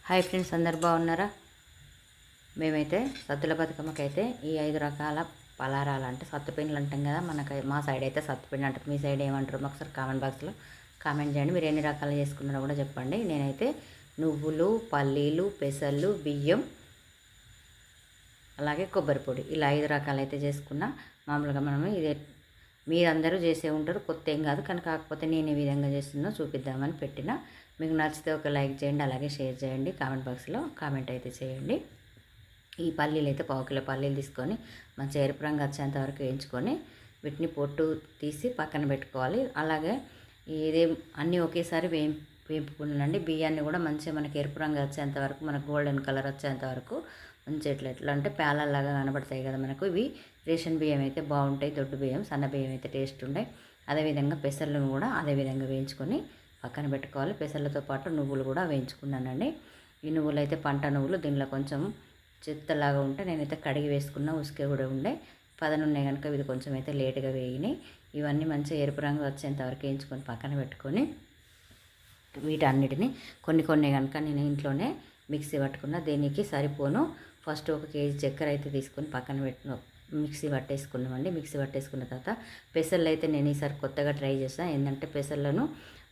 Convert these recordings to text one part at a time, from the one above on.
Hi friends, అందరు బాగున్నారా? మేమైతే సద్దుల బతుకమ్మకైతే ఈ 5 రకాల పలారాలు అంటే సత్తుపిండిలు అంటాం కదా, మా సైడ్ అయితే సత్తుపిండి అంటారు. మీ సైడ్ ఏమంటారు? ఒకసారి కామెంట్ బాక్స్లో కామెంట్ చేయండి. మీరు ఎన్ని రకాలు చేసుకున్నారో కూడా చెప్పండి. నేనైతే నువ్వులు, పల్లీలు, పెసళ్ళు, బియ్యం, అలాగే కొబ్బరి పొడి, ఇలా 5 రకాలు అయితే చేసుకున్నా. మామూలుగా మనము ఇదే మీరందరూ చేసే ఉంటారు, కొత్త ఏం కాదు. కానీ కాకపోతే నేను ఏ విధంగా చేస్తున్నా చూపిద్దామని పెట్టిన. మీకు నచ్చితే ఒక లైక్ చేయండి, అలాగే షేర్ చేయండి. కామెంట్ బాక్స్లో కామెంట్ అయితే చేయండి. ఈ పల్లీలు అయితే 1 కిలో పల్లీలు తీసుకొని మంచి ఎరుపు రంగు వచ్చేంత వరకు వేయించుకొని వీటిని పొట్టు తీసి పక్కన పెట్టుకోవాలి. అలాగే ఇదే అన్నీ ఒకేసారి వేపుకున్నానండి. బియ్యాన్ని కూడా మంచిగా మనకి ఎరుపు రంగు వచ్చేంత వరకు, మనకు గోల్డెన్ కలర్ వచ్చేంత వరకు మంచి ఎట్లా అంటే పేలల్లాగా కనబడతాయి కదా మనకు. ఇవి రేషన్ బియ్యం అయితే బాగుంటాయి, దొడ్డు బియ్యం, సన్న బియ్యం అయితే టేస్ట్ ఉంటాయి. అదేవిధంగా పెసర్లను కూడా అదేవిధంగా వేయించుకొని పక్కన పెట్టుకోవాలి. పెసర్లతో పాటు నువ్వులు కూడా వేయించుకున్నానండి. ఈ నువ్వులు అయితే పంట నువ్వులు, దీనిలో కొంచెం చెత్తలాగా ఉంటే నేనైతే కడిగి వేసుకున్న, ఉసుకే కూడా ఉండే పదనున్నాయి కనుక ఇది కొంచెం అయితే లేటుగా వేగినాయి. ఇవన్నీ మంచిగా ఎరుపు రంగు వచ్చేంత వరకు వేయించుకొని పక్కన పెట్టుకొని వీటన్నిటిని కొన్ని కనుక నేను ఇంట్లోనే మిక్సీ పట్టుకున్న. దీనికి సరిపోను ఫస్ట్ 1 కేజీ చక్కెర అయితే తీసుకొని పక్కన మిక్సీ పట్టేసుకున్నామండి. మిక్సీ పట్టేసుకున్న తర్వాత పెసర్లు అయితే నేను ఈసారి కొత్తగా ట్రై చేస్తాను. ఏంటంటే పెసర్లను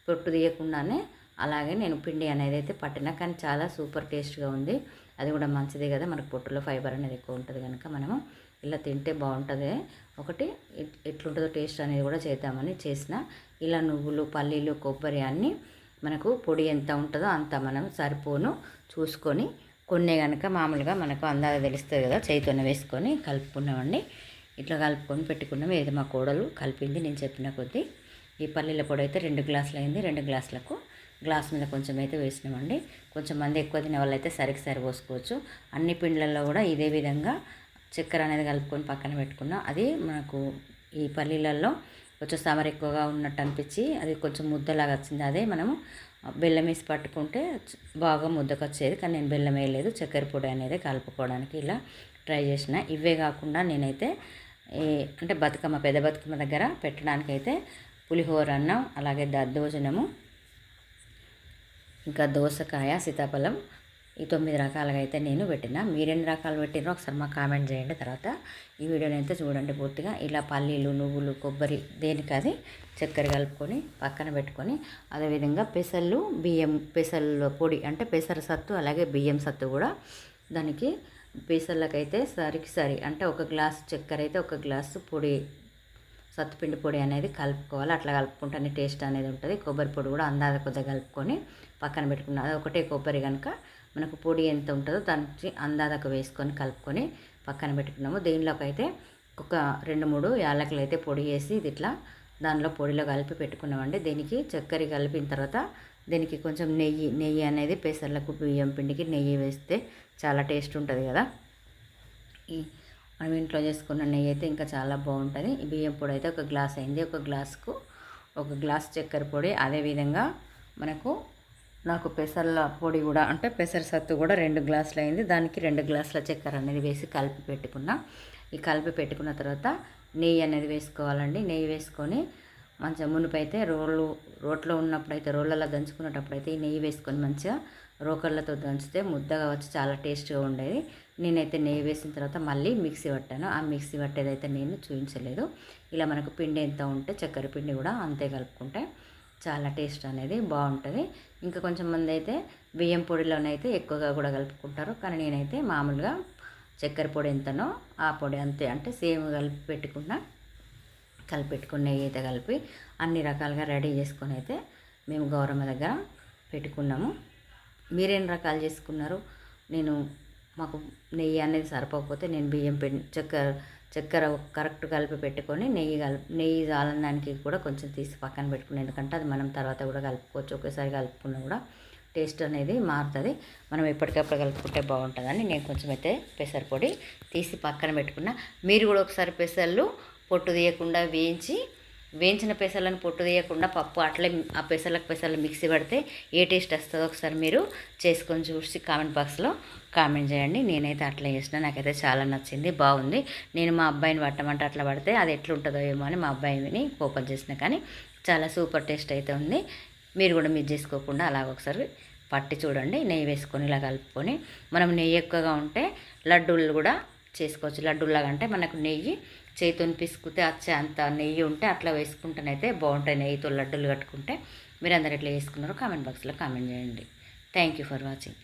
పొట్టు తీయకుండానే అలాగే నేను పిండి అనేది అయితే పట్టినా, కానీ చాలా సూపర్ టేస్ట్గా ఉంది. అది కూడా మంచిదే కదా, మనకు పొట్టులో ఫైబర్ అనేది ఎక్కువ ఉంటుంది కనుక మనము ఇలా తింటే బాగుంటుంది. ఒకటి ఎట్లుంటుందో టేస్ట్ అనేది కూడా చేద్దామని చేసిన. ఇలా నువ్వులు, పల్లీలు, కొబ్బరి అన్నీ మనకు పొడి ఎంత ఉంటుందో అంత మనం సరిపోను చూసుకొని, కొన్ని కనుక మామూలుగా మనకు అందాక తెలుస్తుంది కదా, చేతితోనే వేసుకొని కలుపుకున్నామండి. ఇట్లా కలుపుకొని పెట్టుకున్నాము. ఏది మా కోడలు కలిపింది నేను చెప్పిన కొద్దీ. ఈ పల్లీల పొడి అయితే 2 గ్లాసులు అయింది. 2 గ్లాసులకు గ్లాస్ మీద కొంచెం అయితే వేసినామండి. కొంచెం మంది ఎక్కువ తినే వాళ్ళు అయితే సరి పోసుకోవచ్చు. అన్ని పిండ్లలో కూడా ఇదే విధంగా చక్కెర అనేది కలుపుకొని పక్కన పెట్టుకున్నా. అది మనకు ఈ పల్లీలలో కొంచెం సమర్ ఎక్కువగా ఉన్నట్టు అనిపించి అది కొంచెం ముద్దలాగా వచ్చింది. అదే మనము బెల్లం వేసి పట్టుకుంటే బాగా ముద్దకు వచ్చేది, కానీ నేను బెల్లం వేయలేదు. చక్కెర పొడి అనేది కలుపుకోవడానికి ఇలా ట్రై చేసిన. ఇవే కాకుండా నేనైతే అంటే పెద్ద బతుకమ్మ దగ్గర పెట్టడానికైతే పులిహోర అన్నం, అలాగే దద్దోజనము, ఇంకా దోసకాయ, సీతాఫలం, ఈ 9 రకాలుగా అయితే నేను పెట్టిన. మీరెన్ని రకాలు పెట్టినో ఒకసారి మాకు కామెంట్ చేయండి. తర్వాత ఈ వీడియోని అయితే చూడండి పూర్తిగా. ఇలా పల్లీలు, నువ్వులు, కొబ్బరి దేనికి అది చక్కెర కలుపుకొని పక్కన పెట్టుకొని, అదేవిధంగా పెసళ్ళు పొడి అంటే పెసర సత్తు, అలాగే బియ్యం సత్తు కూడా దానికి పెసర్లకైతే సరి అంటే 1 గ్లాసు చక్కెర అయితే 1 గ్లాసు పొడి, సత్తుపిండి పొడి అనేది కలుపుకోవాలి. అట్లా కలుపుకుంటేనే టేస్ట్ అనేది ఉంటుంది. కొబ్బరి పొడి కూడా అందాజ కొద్దిగా కలుపుకొని పక్కన పెట్టుకున్నాం. అది ఒకటే కొబ్బరి కనుక మనకు పొడి ఎంత ఉంటుందో దానికి అందాజకు వేసుకొని కలుపుకొని పక్కన పెట్టుకున్నాము. దీనిలోకి అయితే ఒక 2-3 యాలకులు అయితే పొడి వేసి ఇది ఇట్లా దానిలో పొడిలో కలిపి పెట్టుకున్నామండి. దీనికి చక్కెర కలిపిన తర్వాత దీనికి కొంచెం నెయ్యి అనేది పెసర్లకు, బియ్యం పిండికి నెయ్యి వేస్తే చాలా టేస్ట్ ఉంటుంది కదా. మనం ఇంట్లో చేసుకున్న నెయ్యి అయితే ఇంకా చాలా బాగుంటుంది. ఈ బియ్యం పొడి అయితే 1 గ్లాస్ అయింది. 1 గ్లాసుకు 1 గ్లాస్ చక్కెర పొడి, అదేవిధంగా నాకు పెసర్ల పొడి కూడా అంటే పెసర సత్తు కూడా 2 గ్లాసులు అయింది. దానికి 2 గ్లాసుల చక్కెర అనేది వేసి కలిపి పెట్టుకున్నా. ఈ కలిపి పెట్టుకున్న తర్వాత నెయ్యి అనేది వేసుకోవాలండి. నెయ్యి వేసుకొని మంచిగా మునిపైతే రోట్లో ఉన్నప్పుడైతే రోళ్ళలో దంచుకునేటప్పుడైతే ఈ నెయ్యి వేసుకొని మంచిగా రోకళ్ళతో దంచితే ముద్దగా వచ్చి చాలా టేస్ట్గా ఉండేది. నేనైతే నెయ్యి వేసిన తర్వాత మళ్ళీ మిక్సీ పట్టాను. ఆ మిక్సీ పట్టేదైతే నేను చూపించలేదు. ఇలా మనకు పిండి ఎంత ఉంటే చక్కెర పిండి కూడా అంతే కలుపుకుంటే చాలా టేస్ట్ అనేది బాగుంటుంది. ఇంకా కొంచెం మంది అయితే బియ్యం పొడిలోనైతే ఎక్కువగా కూడా కలుపుకుంటారు, కానీ నేనైతే మామూలుగా చక్కెర పొడి ఎంతనో ఆ పొడి అంతే, అంటే సేమ్ కలిపి పెట్టుకున్న నెయ్యి అయితే కలిపి అన్ని రకాలుగా రెడీ చేసుకొని అయితే మేము గౌరమ్మ దగ్గర పెట్టుకున్నాము. మీరేం రకాలు చేసుకున్నారు? మాకు నెయ్యి అనేది సరిపోకపోతే నేను బియ్యం చక్కెర కరెక్ట్ కలిపి పెట్టుకొని నెయ్యి జాలడానికి కూడా కొంచెం తీసి పక్కన పెట్టుకున్నాను. ఎందుకంటే అది మనం తర్వాత కూడా కలుపుకోవచ్చు. ఒకేసారి కలుపుకున్నా కూడా టేస్ట్ అనేది మారుతుంది. మనం ఎప్పటికప్పుడు కలుపుకుంటే బాగుంటుందని నేను కొంచెం అయితే పెసర పొడి తీసి పక్కన పెట్టుకున్నా. మీరు కూడా ఒకసారి పెసర్లు పొట్టు తీయకుండా వేయించిన పెసర్లను పొట్టు తీయకుండా పప్పు అట్లే ఆ పెసర్లు మిక్సీ పడితే ఏ టేస్ట్ వస్తుందో ఒకసారి మీరు చేసుకొని చూసి కామెంట్ బాక్స్లో కామెంట్ చేయండి. నేనైతే అట్లా చేసిన, నాకైతే చాలా నచ్చింది, బాగుంది. నేను మా అబ్బాయిని పట్టమంటే అట్లా పడితే అది ఎట్లుంటుందో ఏమో అని మా అబ్బాయిని కోపం చేసిన, కానీ చాలా సూపర్ టేస్ట్ అయితే ఉంది. మీరు కూడా మిస్ చేసుకోకుండా అలాగ ఒకసారి పట్టి చూడండి. నెయ్యి వేసుకొని ఇలా కలుపుకొని, మనం నెయ్యి ఎక్కువగా ఉంటే లడ్డూలు కూడా చేసుకోవచ్చు. లడ్డూలాగా అంటే మనకు నెయ్యి చేతితో పిసుకుతే వచ్చే అంత నెయ్యి ఉంటే అట్లా వేసుకుంటేనైతే బాగుంటాయి. నెయ్యితో లడ్డూలు కట్టుకుంటే. మీరు అందరు ఎట్లా చేసుకున్నారో కామెంట్ బాక్స్లో కామెంట్ చేయండి. Thank you for watching.